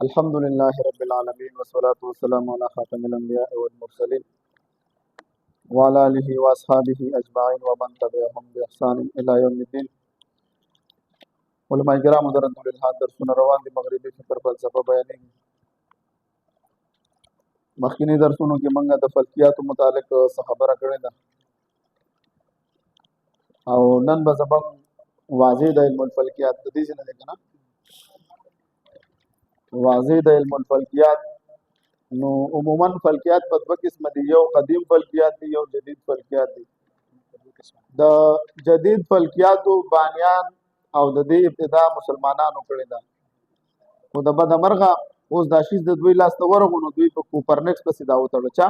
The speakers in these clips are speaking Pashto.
الحمد لله رب العالمين والصلاة والسلام على خاتم الأنبياء والمرسلين وعلى آله وأصحابه أجمعين ومن تبعهم بإحسان إلى يوم الدين. علماء کرام درنو للحاد درسونه روان دي مغربي فکر فلسفه بیانېږي. مخکینی درسونو کې موږ د فلکیاتو متعلق څه خبره کړې ده او نن به زبم واضح د علم الفلکیات د دې نه ده کنه واضح د علم الفلکیات. نو عموما فلکیات په دوه قسم دي، یو قدیم فلکیات دي یو جدید فلکیات دي. د جدید فلکیاتو بانیان او د دې ابتدا مسلمانانو کړی ده، خو د بدمرغه اوس دا شیز د دوی لاس ته ورغو نو دوی په کوپرنکس پسې دا وتړه چا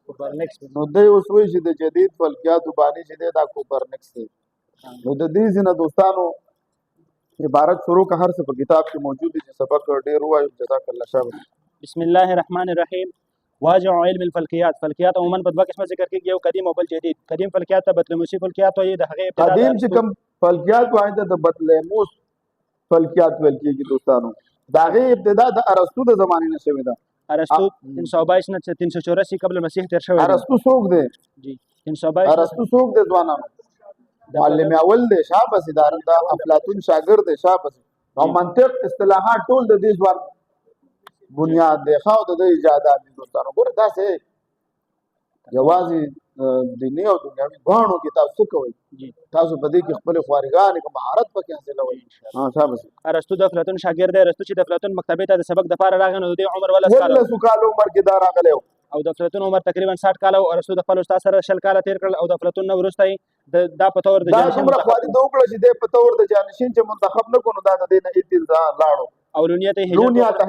کوپرنکس نو دوی اوس وایي چې د جدید فلکیاتو بانی چې دی دا کوپرنکس دی. نو د دې ځینې دوستانو عبارت شروع که هر څه په کتاب کې موجود دي چې سبق ډېر ووایو. جزاک الله شابه. بسم الله الرحمن الرحیم. واجع علم الفلکیات. فلکیات عموما په دوه قسمه ذکر کېږي، یو قدیم او بل جدید. قدیم فلکیات ته بطلمیوسي فلکیات وایي، د هغې ابتدا قدیم چې کوم فلکیات وایي د بطلمیوس فلکیات ویل کېږي دوستانو. د هغې ابتدا د ارسطو د زمانې نه شوې ده. ارسطو 322 نه 384 قبل المسیح تیر شوی. ارسطو څوک دی؟ جی 322. ارسطو څوک دی ځوانانو؟ معلم اول دی، شابه د افلاطون شاګرد دی، شابه او منطق اصطلاحات ټول د دې ځوان بنیاد دی خو د دې ایجادات دي دوستانو. ګوره داسې یوازې دیني او دنیوي دواړو کې تاسو څه کوئ؟ تاسو په دې کې خپل خوارګانې کوم مهارت پکې حاصلوئ. شابه. ارسطو د افلاطون شاګرد دی. ارسطو چې د افلاطون مکتبې ته د سبق دپاره راغی نو د دې عمر 12 کاله عمر کې دا راغلی او د افلاطون عمر تقریبا 60 کاله او ارسطو د خپل استاد سره 60 کاله تیر کړل او د افلاطون نه وروسته دا په تور د جانشین دا خواري د وکړه چې د په تور د جانشین چې منتخب نه کونو دا د دې نه ایتل لاړو او لونیه ته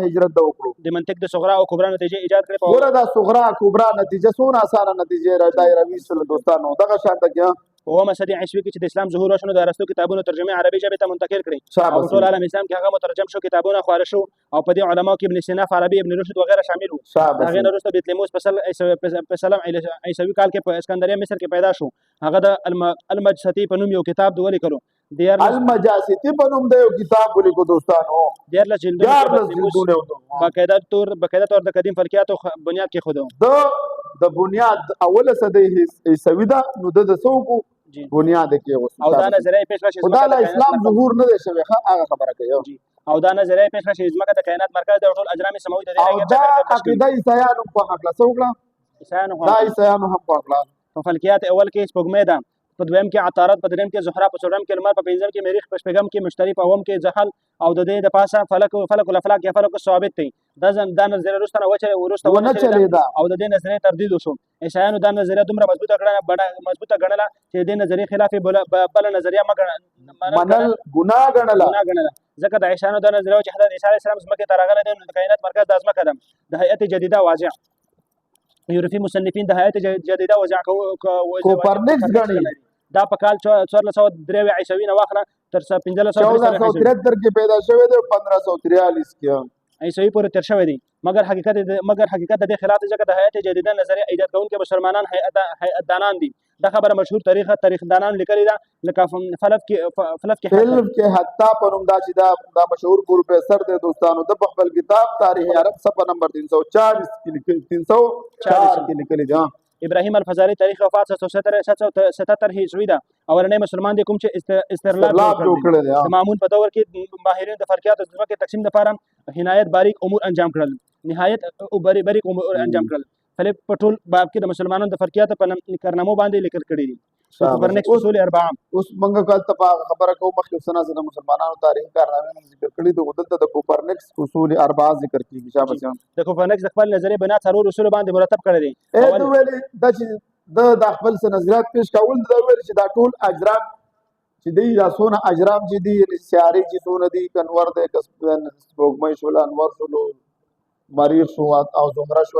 هجرت د وکړو. د منطق د صغرا او کبرا نتیجه ایجاد کړې. ګوره دا صغرا کبرا نتیجه څونه اسانه نتیجه را دایره ویسل دوستانو. دغه شانته کې په 9 صدۍ عیسوي کې چې د اسلام ظهور وشو د ارسطو کتابونو ترجمه عربي ژبې ته منتقل کړي او ټول عالم اسلام کې هغه مترجم شو، کتابونه خپاره شو او په دې علماو کې ابن سینا، فارابي، ابن رشد وغیرہ شامل وو. هغه نه وروسته بطلمیوس په سلام عیسوي کال کې په اسکندریه مصر کې پیدا شو. هغه د المجسطي په نوم یو کتاب ولیکلو. المجاسطي په نوم د یو کتاب ولیکو دوستانو. 14 جلدونه باقاعده طور د قدیم فلکیاتو بنیاد کې خودو. د بنیاد اوله صدۍ عیسوي ده نو د څوکو بنیاد کې او دا نظریه پیش راشي خدای اسلام ظهور نه دی شوی. هغه خبره کوي او دا نظریه پیش راشي ځمکه د کائنات مرکز د ټول اجرام سماوي د او دا عقیده عیسایانو په حق لا څوکړه عیسایانو هم په حق لا په فلکیات اول کې سپوږمۍ ده، په دویم کې عطارد، په دریم کې زهره، په څلورم کې لمر، په پنځم کې مریخ، په شپږم کې مشتري، په اووم کې زحل او د دې د پاسه فلک الافلاک یا فلک ثابت دی. دا نظریه وروسته ونه چلیده او د دې نظریې تردید وشو. عیسایانو دا نظریه دومره مضبوطه ګڼله چې د دې نظریې خلاف بل نظریه منل ګناه ګڼله. ځکه د عیسایانو دا نظریه چې حضرت عیسی علیه السلام ځمکې ته راغلی دی نو د کائنات مرکز د ځمکه ده. د هیئت جدیده واضع یورپي مصنفین د هیئت جدیده وضع کوپرنکس ګڼي. دا په کال 1403 عیسوي نه واخله تر 1573 کې پیدا شوی دی، 1543 کې عیسوي پورې تیر شوی دی. مګر حقیقت د دې خلاف دی ځکه د هیئت جدیده نظریه ایجاد کوونکي مسلمانان هیئت دانان دي. دا خبره مشهور تاریخ دانان لیکلي ده لکه فلف کې حتی په نوم دا چې دا مشهور پروفیسر دی دوستانو. د خپل کتاب تاریخ عرب صفحه نمبر 304 کې لیکلي ده. ابراهیم الفزاري تاریخ وفات 777 عیسوي ده. اولنی مسلمان دی کوم چې استرلاب جوړ کړی دی. د مامون په دور کې ماهرین د فلکیات د ځمکې تقسیم لپاره نهایت باریک امور انجام کړل. فلپ په ټول باب کې د مسلمانانو د فلکیات په کارنامو باندې لیکل کړي دي. کوپرنکس اصول 4 اوس موږ کله خبره کوو مخکې سنا د مسلمانانو تاریخي کارنامې ذکر کړي دي. دلته د کوپرنکس اصول 4 ذکر کیږي. شابه. د کوپرنکس د خپل نظریې بنا څلور اصول باندې مرتب کړي دي. اول ویلي دا چې د خپل نظریات پیش کول دا ویل چې دا ټول اجرام چې دی راسونه اجرام چې دی سیاري چې څونه دي کنور د سپوږمۍ شول، انور شول، مریخ شو او زمره شو،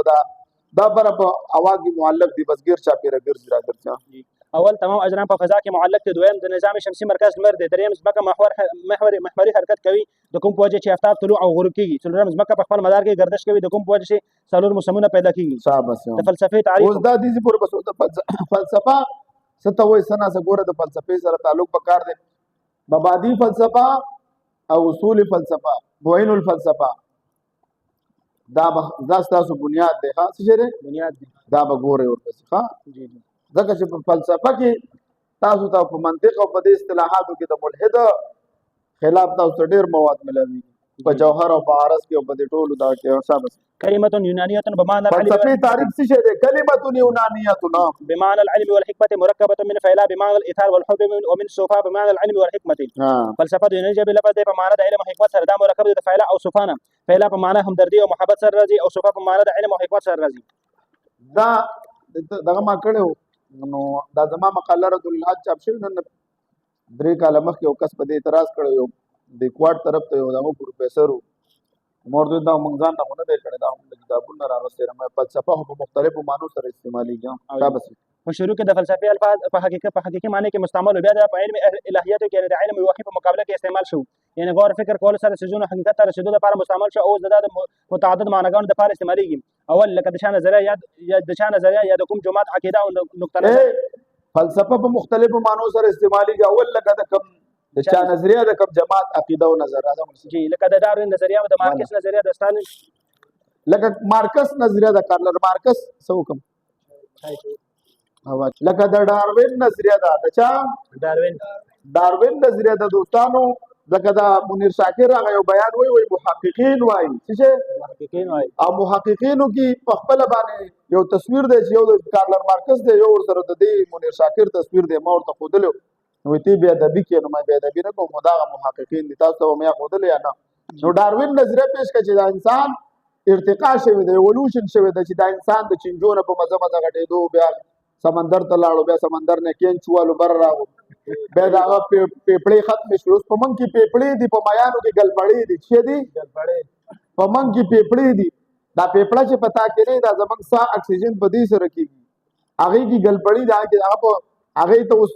دا بر په اواګي معلق دي بس غیر چا پیره ګرځي راګرځي. اول تمام اجرام په فضا کې معلق دي. دویم د نظام شمسي مرکز لمر دی. دریم ځمکه محوري حرکت کوي د کوم په وجه چې آفتاب طلوع او غروب کیږي. څلورم ځمکه په خپل مدار کې گردش کوي د کوم په وجه چې څلور موسمونه پیدا کیږي. د فلسفې تعریف اوس دا دي چې پورې بس فلسفه ستوي سنا سګوره د فلسفې سره تعلق پکار دی. مبادی فلسفه او اصول فلسفه، معین الفلسفه دا ستاسو بنیاد دی ښه څه شی دی بنیاد دی دا به ګورئ ورپسې ښه جی جی ځکه چې په فلسفه کې تاسو ته په منطق او په دې اصطلاحاتو کې د ملحد خلاف تاسو ته ډېر مواد ملوي په جوهر او په عرض کې او په دې ټولو دا کې حساب كلمة يونانية بمعنى العلم فلسفي تعریف څه شی دی کلمة یونانیه بمعنى العلم والحكمة مركبة من فعلاء بمعنى الإثار والحب ومن صفاء بمعنى العلم والحكمة فلسفه یوناني ژبې لپاره په معنا د علم او حکمت سره دا مرکب دی د فعلاء او صفانه فعلاء په معنا همدردي او محبت سره راځي او صفاء په معنا د علم او حکمت سره راځي دا دغه ما کړو نو دا زما مقاله رد الحج چاپ شوی نن 3 کاله مخکې یو کس په دې اعتراض کړی یو د کوارټ طرف ته یو دغه پروفیسر موردن دا موږ ځان نه نه دی کړی دا هم کتابونه راغستې مې فلسفه په مختلفو معنو سره استعمالېږي دا بس په شروع کې د فلسفي الفاظ په حقیقي معنی کې مستعمل بیا د علم الهیات کې د علم وحی په مقابله کې استعمال شو یعنی غور فکر کول سره سيزونه حقیقت ته رسیدو لپاره مستعمل شو او د متعدد معناګانو لپاره استعمالېږي اول لکه د شان نظریه یا د شان نظریه یا د کوم جماعت عقیده او نقطه نظر فلسفه په مختلفو معنو سره استعمالېږي اول لکه د کوم د چا نظریه د کوم جماعت عقیده او نظر راځم جی لکه د داروین نظریه او د مارکس نظریه د ستالین لکه مارکس نظریه د کارل مارکس څه حکم لکه د ډاروین نظریه د چا ډاروین نظریه د دوستانو لکه دا منیر شاکر هغه یو بیان وی محققین وایي چې محققین وایي او محققینو کې په خپل باندې یو تصویر دی چې یو د کارل مارکس دی یو سره د دې منیر شاکر تصویر دی ما ورته خودلو نو تی بیا ادبی کې نو ما بیا ادبی نه کوم دا محققین دي تاسو ته مې خودل یا نه نو ډاروین نظریه پیش کړي چې دا انسان ارتقا شوی دی ایولوشن شوی دی چې دا انسان د چنجونه په مزه مزه غټېدو بیا سمندر ته لاړو بیا سمندر نه کینچوالو بر راغو بیا دا پیپړې ختم شو اوس په من کې پیپړې دي په میانو کې ګلبړې دي چې دي ګلبړې په من کې پیپړې دي دا پیپړه چې پتا کې نه دا زمنګ سا اکسیجن په دې سره کېږي هغه کې ګلبړې دا کې هغه په هغه ته اوس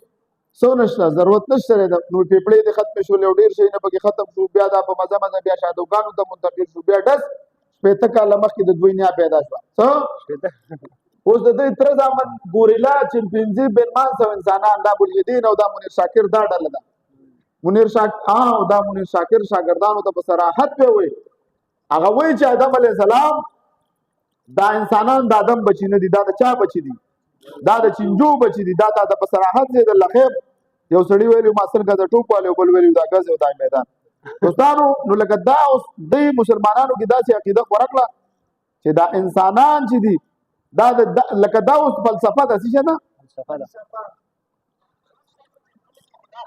سو نشته ضرورت نشته نو پیپړې د ختم شو له ډیر شي نه پکې ختم شو بیا دا په مزه مزه بیا شادوګانو ته منتقل شو بیا ډس پېته کاله مخکې د دوی نه پیدا شو څه اوس د دې تر ځامن ګوریلا چمپینزي بنمان سو انسانان دا بولیدین او دا منیر شاکر دا ډله ده منیر شاکر شاګردانو ته په صراحت په وي هغه وایي چې آدم علی السلام دا انسانان د آدم بچی نه دي دا د چا بچی دي دا د چنجو بچی دي دا د په صراحت دې د لخيب یو سړی ویلو ما سره د ټوپ والو بل ویلو دا غز او دا میدان دوستانو نو لکه دا اوس د مسلمانانو کې داسې عقیده ورکړه چې دا انسانان چې دي دا لکه دا اوس فلسفه ده څه نه فلسفه ده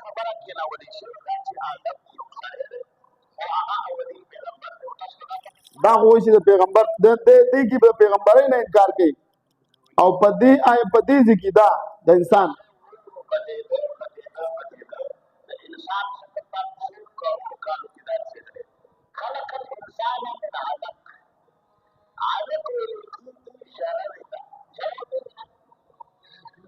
خبره کې راوړل شي چې آدم یو خدای دی او هغه اولي پیغمبر دی دا وایي چې د پیغمبر د دې کې د پیغمبرۍ نه انکار کوي او په دې ځکه دا د انسان خلق الانسان من علق علق اشاره ده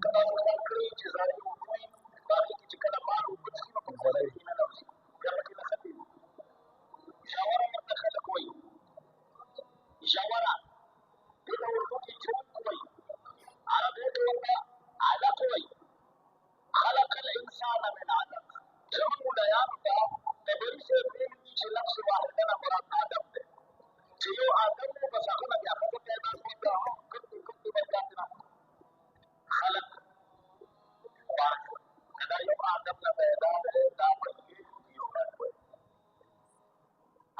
کله کله چې ځای وي باندې چې کله مارو په څه په کوله کې نه راوځي بیا په کې خطي اشاره متخلق وي اشاره د اردو کې جوړ کوي عربي کې علق وي خلق الانسان من علق جمع بیان کا تبری سے چې لفظ واحد نه مراد آدم دی چې یو آدم نو بس هغه بیا خپل پیدا کوي کله کله خلق دا یو آدم نه پیدا دا پکې یو راځي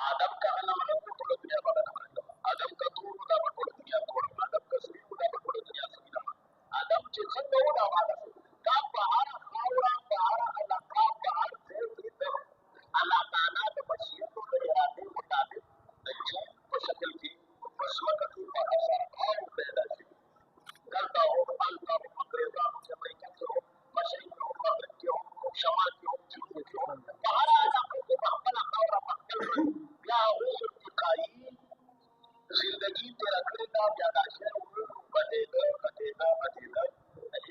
آدم کا علم له ټول دنیا باندې آدم کا ټول دا ټول دنیا ټول آدم کا سړي دا ټول دنیا سړي آدم چې څنګه و دا آدم دا بهار خاورا بهار علاقه بهار دې الله تعالی د بشریت او اراده مطابق د جن په شکل کې مسلک کې په اثر او پیدا شي کرتا ہو پالتا ہو انگریزا سے امریکہ سے ہو مشرق کے ہو مغرب کے ہو شمال کے ہو جنوب کے ہو باہر علاقوں کے اپنا اور مقتل یا وہ ارتقائی زندگی تیرا کرتا یا داشر بدے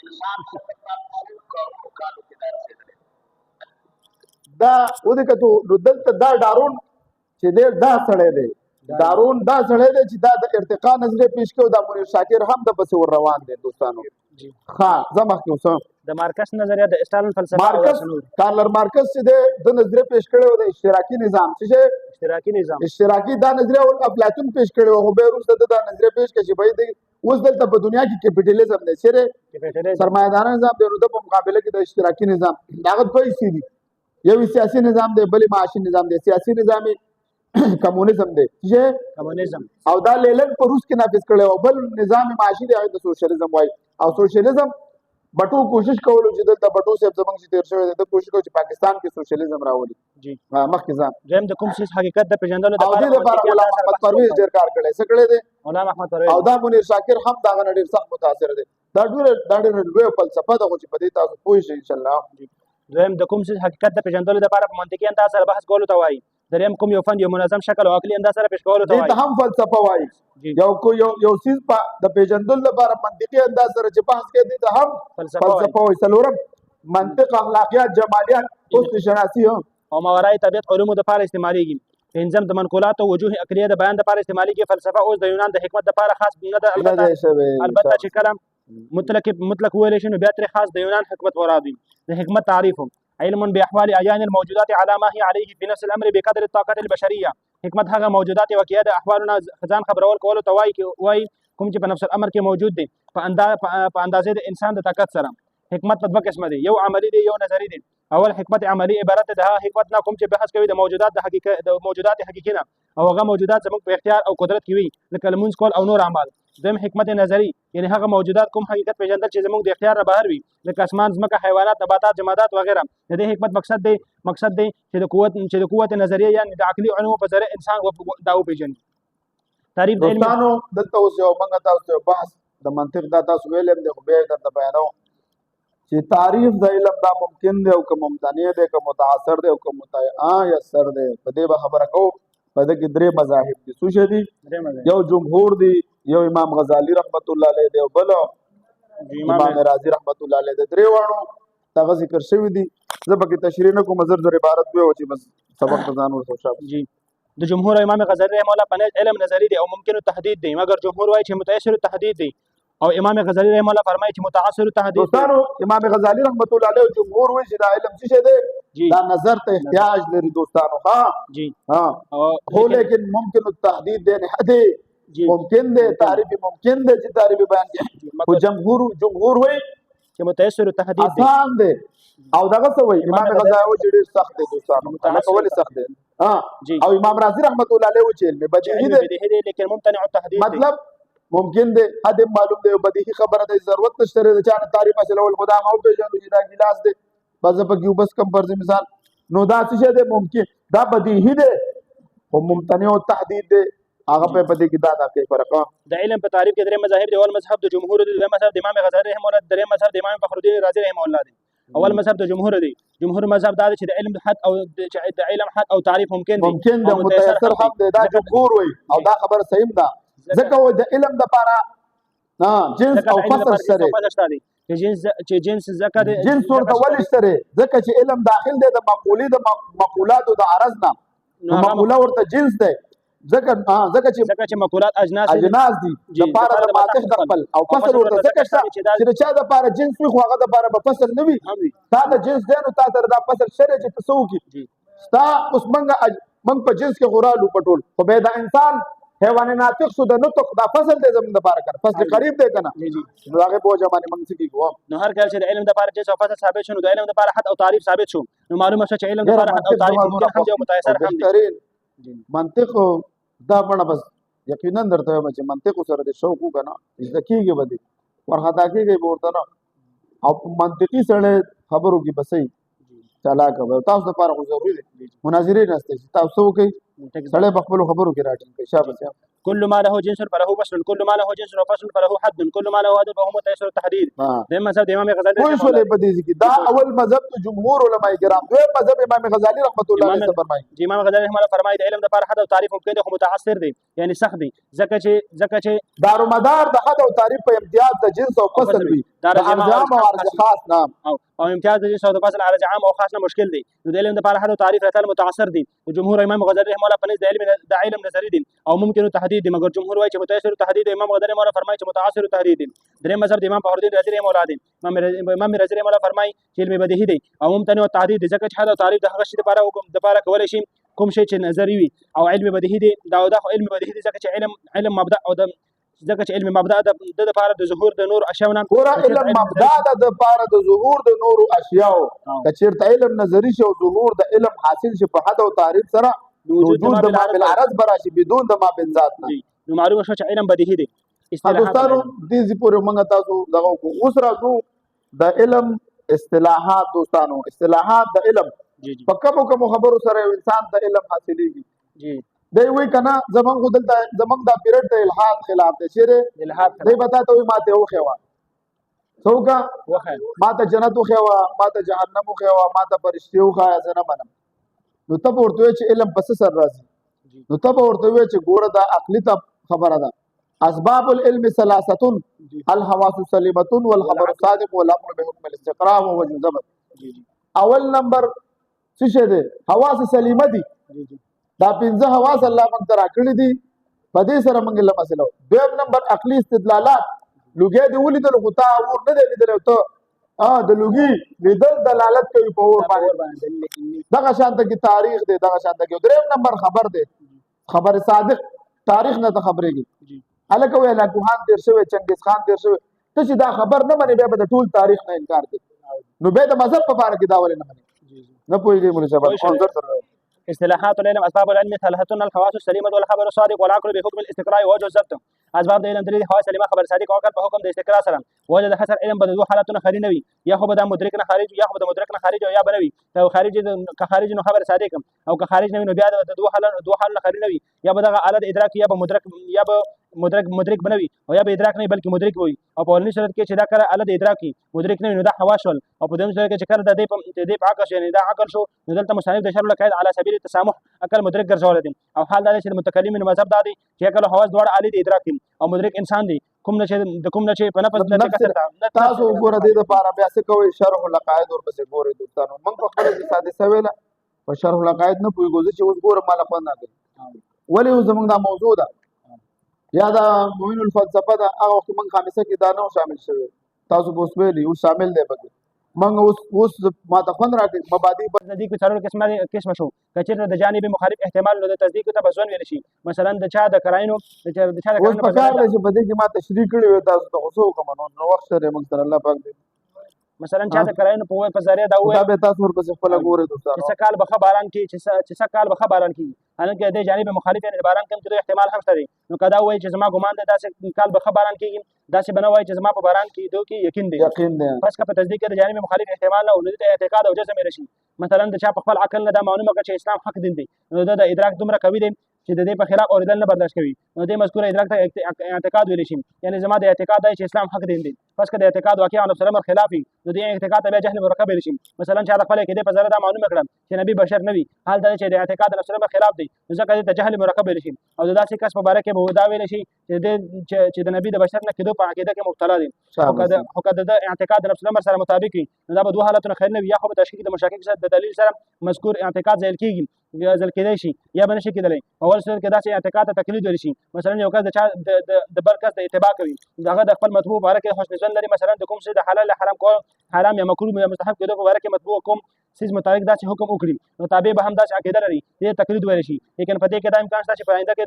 انسان سے پتا کا کالو کے دار سے دا ودی کته نو دلته دا ډارون چې دا سړی دی دارون دا سړی دی چې دا د ارتقا نظریه پیش کړو دا منیر شاکر هم د پس ور روان دي دوستانو ها زما کې اوسه د مارکس نظریه د اسټالن فلسفه مارکس کارل مارکس چې د نظریه پیش کړو د اشتراکي نظام چې اشتراکي نظام اشتراکي دا نظریه او افلاطون پیش کړو خو به وروسته دا نظریه پیش کړي چې به د اوس دلته په دنیا کې کیپټالیزم دی چې سرمایه‌دارانه نظام د نو په مقابله کې د اشتراکي نظام داغه دوی سي دي یو سیاسي نظام دی بل معاشي نظام دی سیاسي نظام کمونیزم دی چې کمونیزم او دا لیلن په روس کې نافذ کړي او بل نظام معاشي دی د سوشلیزم وای او سوشلیزم بټو کوشش کولو چې دلته بټو صاحب زمونږ چې تیر شوی د کوشش کوي چې پاکستان کې سوشلیزم راولي جی مخکې ځان زم د کوم څه حقیقت د پیژندلو او دې لپاره غلام محمد پرویز ډیر کار کړی څه کړی دی غلام محمد پرویز او دا منیر شاکر هم دا غن ډیر سخت متاثر دی دا ډیر لوی فلسفه ده چې په دې تاسو پوه شئ ان شاء الله زم د کوم څه حقیقت د پیژندلو لپاره په منطقي انداز سره بحث کولو ته وایي دریم کوم یو فن یو منظم شکل او عقلي انداز سره پیش کولو ته وایي دې هم فلسفه وایي یو سیس په د پیژندلو لپاره منطقي انداز سره چې بحث کوي دې ته هم فلسفه وایي څلورم منطق اخلاقیات جمالیات اوس شناسی او ماورای طبیعت علومو د لپاره استعماليږي پنځم د منقولات او وجوه عقليه د بیان د لپاره استعماليږي فلسفه اوس د یونان د حکمت د لپاره خاص نه ده البته چې کلام مطلق ویل شي نو بیا تر خاص د یونان حکمت مراد د حکمت تعریف علم باحوال اعیان الموجودات على ما هي عليه في نفس الامر بقدر الطاقه البشريه حکمت هغه موجودات واقعي د احوالنا خزان خبرول کولو ته وایي کوم چې په نفس الامر کې موجود دي په اندازې د انسان د طاقت سره حکمت په دوه قسمه دي یو عملی دی یو نظری دی اول حکمت عملی عبارت ده حکمت نه کوم چې بحث کوي د موجودات حقیقي نه او هغه موجودات زموږ په اختیار او قدرت کې وي لکه لمونځ کول او نور اعمال دویم حکمت نظری یعنی هغه موجودات کوم حقیقت پیژندل چې زموږ د اختیار نه بهر وي لکه اسمان ځمکه حیوانات نباتات جمادات وغیرہ د دې حکمت مقصد دی چې د قوت نظریه یعنی د عقلي علومو په ذریعه انسان دا وپېژني تعریف د علم دوستانو دلته اوس یو موږ تاسو بحث د منطق دا تاسو ویلم دی خو بیا درته بیانوم چې تعریف د علم دا ممکن دی او که ممتنع دی که متعثر دی او که متعثر دی په دې به خبره کوو په دې کې درې مذاهب دي څه شي دي یو جمهور دی یو امام غزالی رحمت الله علیه دی او بل امام رازی رحمت الله علیه دی درې وانو دا ذکر شوی دي زه پکې تشریح نه کوم زر عبارت به و چې بس سبق ته ځان ورته شاپ جی د جمهور امام غزالی رحمه الله په علم نظری دی او ممکن التحديد دی مگر جمهور وایي چې متأثر التحديد دی او امام غزالی رحمه الله فرمایي چې متعاصر التحديد دوستانو امام غزالی رحمت الله علیه جمهور وایي چې دا علم څه دی دا نظر ته احتیاج لري دوستانو جی هو لیکن ممکن التحديد دی نه ممکن دی تعریف ممکن دی چې تعریف بیان کړي او جمهور وایي چې متأثر التحديد دی آسان دی او دغه څه وایي امام غزالی وایي چې ډېر سخت دی دوستانو هغه ولې سخت دی او امام رازی رحمت الله علیه وایي چې علم بدیهی دی لیکن ممتنع التحديد مطلب ممکن دی حد معلوم دی بدیهی خبره دی ضرورت نشته د چا تعریف اصل اول خدا ما پیژنو چې دا ګلاس دی بس په بس کم فرض مثال نو دا څه دی ممکن دا بدیهی دی او ممتنع التحديد دی هغه په پدې کې دا کې فرق د علم په تعریف کې درې مذاهب دي اول مذهب د جمهور دي دویم مذهب د امام غزالی رحمه الله دریم مذهب د امام فخر الدین رازی رحمه الله دي اول مذهب د جمهور دي جمهور مذهب دا چې د علم حد او د علم حد او تعریف ممکن دی متأثر هم دی دا جمهور وي او دا خبره صحیح ده ځکه د علم د لپاره جنس او فصل سره چې جنس ذکر جنس ورته ولې سره ځکه چې علم داخل دی د مقولات او د عرض نه مقوله ورته جنس دی ځکه چې مقولات اجناس دي د لپاره د ماتح د خپل او فصل ورته ځکه چې چا د لپاره جنس وي خو هغه د لپاره په فصل نه وي تا د جنس دی نو تا تر دا فصل شری چې تاسو کی ستا اوس منګ په جنس کې غورالو پټول خو به دا انسان حیوان ناطق شو د نطق دا فصل دی زموږ د لپاره کړ فصل قریب دی کنه نو هغه په ځمانه موږ څه کیږو نو هر کله چې د علم د لپاره جنس او فصل ثابت شونه د علم د لپاره حد او تعریف ثابت شو نو معلومه شوه چې علم د لپاره حد او تعریف ممکن هم دی او متأثر هم دی منطق دا بڼه بس یقینا درته وایم چې منطق سره د شوق وکنه ځکیږي بده ورختا کېږي ورته نه او منطقي سره خبرو کې بسې چالاک او تاسو لپاره خو ضروري دي مناظرې نشته چې تاسو کوي سړی په خپلو خبرو کې راټینګ شابه كل ما له جنس فله فصل كل ما له جنس وفصل فله حد كل ما له حد فهو متأثر التحديد ده مذهب امام غزالی کوئی شولې په دې کې دا اول مذهب ته جمهور علما کرام دوی مذهب امام غزالی رحمت الله علیه فرمایي امام غزالی رحمه الله فرمایي د علم د لپاره حد او تعریف ممکن دی خو متعثر دی یعنی سخت دی ځکه چې دارومدار د حد او تعریف په امتیاز د جنس او فصل وي د ارجام او عرض خاص نام او امتیاز د جنس او فصل عرض عام او خاص نه مشکل دی د علم د لپاره حد او تعریف راتل متعثر دی جمهور امام غزالی رحمه الله په نس د علم نظری دي او ممکن التحديد تهدید دي مګر جمهور وایي چې متأثر تهدید امام غزالی مولا فرمایي چې متعاصر تهدید دي. دریم مذهب د امام فخرالدین رازی رحمه الله دی. امام رازی رحمه الله فرمایي چې علم بدیهي دی او ممتنع تهدید دي ځکه چې حد او تعریف د هغه شي لپاره کولی شي کوم شی چې نظري وي او علم بدیهي دی دا علم بدیهي دی ځکه چې علم مبدا او د ځکه چې علم مبدا د لپاره د ظهور د نور اشیاء نه ګوره علم مبدا د لپاره د ظهور د نور اشیاء کچیرته علم نظری شو ظهور د علم حاصل شي په حد او تعریف سره وجود د ما بالعرض براشي بدون د ما بالذات نه نو معلومه شو چې علم بدیهي دی. دوستانو دې پورې موږ تاسو دغه اوس راځو د علم اصطلاحات. دوستانو اصطلاحات د علم په کومو خبرو سره انسان د علم حاصلېږي. دی وی کنه زمونږ خو دلته زمونږ دا پیریډ د الحاد خلاف دی چیرې الحاد دی بتاته وي ماته وخیوه څوکه ماته جنت وخیوه ماته جهنم وخیوه ماته فرشتي وخایه زه نه منم. نو ته به ورته وایې چې علم پس سر راځي. نو ته به ورته وایې چې ګوره دا عقلي خبره ده. اسباب العلم ثلاثه الحواس سلیمه والخبر الصادق والامر بحكم الاستقراء ووجه ضبط. اول نمبر څه شی دی؟ حواس سلیمه دي. دا پنځه حواس الله موږ ته راکړي دي په دې سره موږ له مسله. دویم نمبر عقلي استدلالات. لوګي دی ولیدل خو تا اور نه دی لیدلی ته د لوګي لیدل دلالت کوي په اور باندې. دغه شانته کې تاریخ دی دغه شانته کې. دریم نمبر خبر دی خبر صادق تاریخ نه ته خبرېږي. هلکه وایي لاکوهان تېر شوی چنګیز خان تېر شوی ته چې دا خبر نه منې بیا به د ټول تاریخ نه انکار کوي. نو بیا د مذهب په باره کې دا ولې نه منې نه پوهېږي مولوي صاحب منظر سره. اصطلاحات العلم اسباب العلم ثلاثه الحواس السليمه والخبر الصادق والعقل بحكم الاستقراء ووجه الضبط. اسباب د علم درې حواس سلیمه خبر صادق او عقل په حکم د استقرا سره. وجه د حصر علم به د دوه حالتونو خالي نه وي یا خو به د مدرک نه خارج یا خو د مدرک نه خارج او یا به نه وي که خارج نو خبر صادق او که خارج نه وي نو بیا د دوه حال نه خالي نه وي یا به دغه آله ادراک یا به مدرک بنوي او یا به ادراک نه بلکې مدرک وي. او په اولني صورت کې چې دا کله آله ادراک مدرک نه وي نو دا حواس شول. او په دویم صورت کې چې کله د دې په عقل شو یعنی دا عقل شو نو دلته مصنف د شرح القواعد على سبيل التسامح عقل مدرک ګرځول دي. او حال دا چې د متکلمین مذهب دا دی چې کله حواس دواړه آله د ادراک او مدرک انسان دی کوم نه چې په نفس د کسر تاسو ګوره دې لپاره بیا څه کوئ شرح القواعد ورپسې ګورئ. دوستانو موږ په خپله کې سادسه ویله په شرح القواعد نه پوهېږو چې اوس ګوره ماله خوند نه کوي ولې اوس زموږ دا موضوع ده یا دا موین الفلسفه ده. هغه وخت موږ خامسه کې دا نه شامل شوی تاسو به اوس ویلي اوس شامل دی پکې. موږ اوس ماته خوند راکړي مبادی په تصدیق په څلورو قسمه شو. که چېرته د جانب مخالف احتمال نو د تصدیق ته به ځوان ویل شي. مثلا د چا د کراینو اوس په کار دی چې په دې کې ما تشریح کړې وې تاسو ته خو څه وکړم نو وخت سره موږ سره الله پاک دی. مثلا چا د کراینو په ذریعه دا وایي دا به تاسو ورپسې خپله ګورئ دوستانو چې څه کال به ښه باران کېږي چې څه کال به ښه باران کېږي. حالانکه د جانب مخالف یعنې د باران کم کېدو احتمال هم شته دی. نو که دا وایي چې زما ګمان دی داسې کال به ښه باران کېږي داسې به نه وایي چې زما په باران کېدو کې یقین دی. پس که په تصدیق کې د جانب مخالف احتمال نه و نو د اعتقاد او جزم یې راشي. مثلا د چا په خپل عقل نه دا معلومه کړه چې اسلام حق دین دی نو د ادراک دومره قوي دی چې د دې په خلاف اورېدل نه برداشت کوي نو دې مذکوره ادراک ته اعتقاد ویلی شي. یعنې زما د اعتقاد دی چې اسلام حق دین دی. پس که د اعتقاد واقعا علیه السلام خلاف وي نو دې اعتقاد ته بیا جهل مرکب ویلی شي. مثلا چا د خپل عقیدې په ذریعه دا معلومه کړه چې نبي بشر نه وي حال دا چې د اعتقاد علیه السلام خلاف دی نو ځکه دې ته جهل مرکب ویلی شي. او د داسې کس په باره کې به دا ویلی شي چې د نبي د بشر نه کېدو په عقیده کې مبتلا دی. خو که د اعتقاد علیه السلام سره مطابق وي نو دا به دوه حالتونه خیر نه وي یا خو به تشکیک د مشکک سره د دلیل سره مذکور اعتقاد ځایل کېږي ځل کېدای شي یا به نشي کېدلی. اول صورت کې داسې اعتقاد ته تقلید ویلی شي. مثلا یو کس د چا د بل کس د اتباع کوي هغه د خپل مطبوع په باره کې حسن ظن لري. مثلا د کوم څه د حلال حرام کول حرام یا مکروه یا مستحب کېدو په باره کې مطبوع کوم څیز متعلق داسې حکم وکړي نو تابع به هم داسې عقیده لري دې تقلید ویلی شي. لیکن په دې کې دا امکان شته چې په آینده کې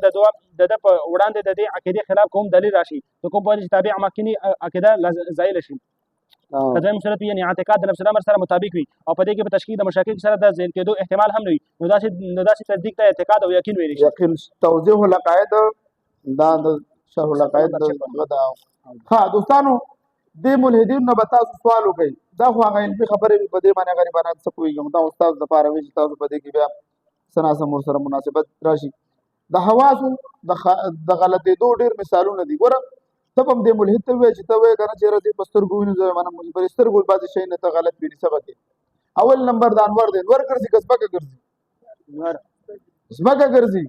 د ده په وړاندې د دې عقیدې خلاف کوم دلیل راشي نو کوم پوهېږي چې تابع مخکیني عقیده زایله شي. که دویم صورت وي یعنې اعتقاد د نفس الامر سره مطابق وي او په دې کې په تشکیک د مشکک سره د ځایل کېدو احتمال هم نه وي نو داسې تصدیق ته اعتقاد او یقین ویلی شي. یقین توضیح العقاید دا د شرح العقاید ها دوستانو دې ملحدین نه به تاسو سوال وکړئ. دا خو هغه علمي خبرې په دې باندې غریبانه څه پوهېږم دا استاد دپاره وي چې تاسو په دې کې بیا څه ناسم ورسره مناسبت راشي. د حواسو د غلطېدو ډېر مثالونه دي. ګوره ته به هم دې ملحد ته ووایې چې ته وایې که نه چېرې دې په سترګو وینو زه منم پر سترګو بعضې شی نه ته غلط ویني څه به کوې. اول نمبر د انور دی انور ګرځي که ځمکه ګرځي ځمکه ګرځي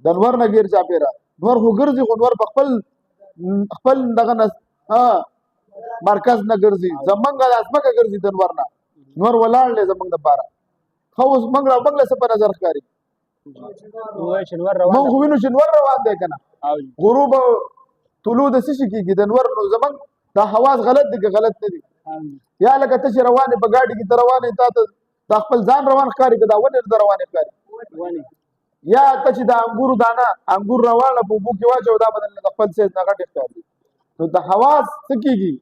د انور نه ګیر چاپېره نور خو ګرځي خو نور په خپل دغه نه مرکز نه ګرځي زمونږ د ځمکه ګرځي د انور نه نور ولاړ دی زمونږ دپاره. ښه اوس موږ له څه په نظر ښکاري موږ خو وینو چې نور روان دی که نه او غروب او طلوع د څه شي کېږي د نور نو زمونږ دا حواس غلط دي که غلط نه دي یا لکه ته چې روانې په ګاډي کې ته روانې تا ته دا خپل ځان روان ښکاري که دا ونې د روانې ښکاري ونې یا ته چې د انګورو دانه انګور روانه په اوبو کې واچو دا بدل د خپل سیز نه غټ ښکاري نو د حواس څه کېږي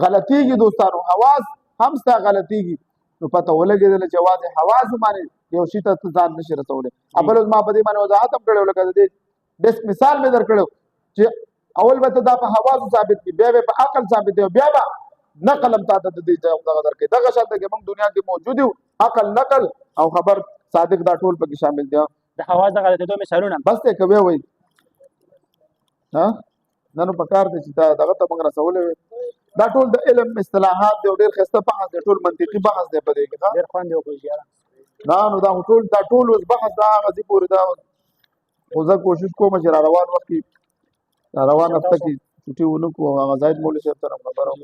غلطېږي دوستانو حواس هم ستا غلطېږي نو پته ولګېدله چې یوازې حواسو باندې یو شي ته ځان نشي رسولی بل ما په دې باندې وضاحت هم کړی لکه د دې ډیسک مثال مې درکړی چې اول به ته دا په حواسو ثابت کړي بیا به په عقل ثابت دی بیا به نقل هم تا ته د دې دغه درکړي دغه شان دی چې موږ دنیا کې موجود یو عقل نقل او خبر صادق دا ټول پکې شامل دي د حواس د غلطېدو مثالونه بس ته کوي وای ها نن په کار دي چې دا دغه ته موږ رسولې دا ټول د علم اصطلاحات دی ډېر ښایسته بحث دی ټول منطقي بحث دی په دې کې ډېر خوند یې وکړو یاره نو دا ټول اوس بحث دا غزي پورې دا خو زه کوشش کوم چې را روان وخت کې را روان هفته کې چټي ونه کو هغه ځای مولوي صاحب سره خبره